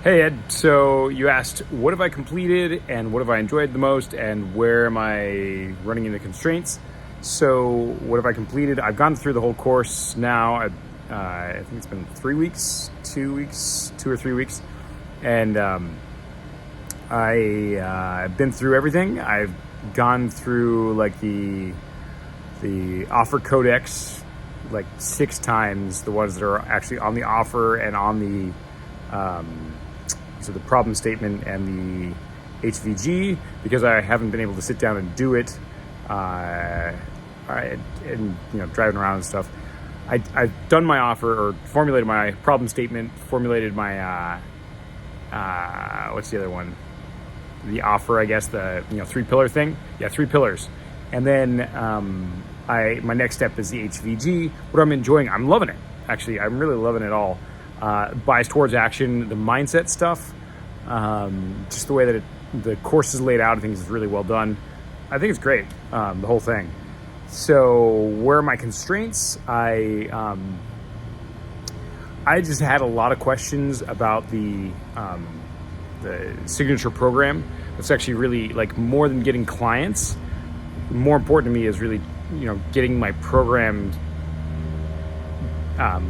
Hey Ed, so you asked what have I completed and what have I enjoyed the most and where am I running into constraints? So what have I completed? I've gone through the whole course now. I think it's been 3 weeks, 2 weeks, 2 or 3 weeks, and I've been through everything. I've gone through like the offer codex like 6 times, the ones that are actually on the offer and on so the problem statement and the HVG, because I haven't been able to sit down and do it, and driving around and stuff. I've done my offer or formulated my problem statement, formulated my what's the other one? The offer, I guess, the 3 pillar thing. Yeah, 3 pillars. And then my next step is the HVG. What I'm enjoying, I'm loving it. Actually, I'm really loving it all. Bias towards action, the mindset stuff, just the way that the course is laid out, I think is really well done. I think it's great, the whole thing. So where are my constraints? I just had a lot of questions about the signature program. It's actually really, like, more than getting clients. More important to me is really, getting my program,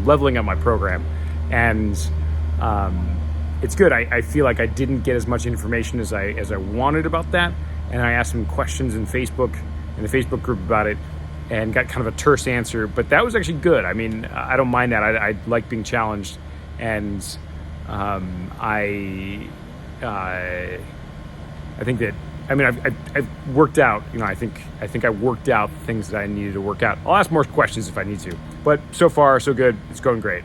leveling up my program. And it's good. I feel like I didn't get as much information as I wanted about that, and I asked some questions in the Facebook group about it, and got kind of a terse answer. But that was actually good. I mean, I don't mind that. I like being challenged, and I think that. I mean, I've worked out. I think I worked out things that I needed to work out. I'll ask more questions if I need to. But so far, so good. It's going great.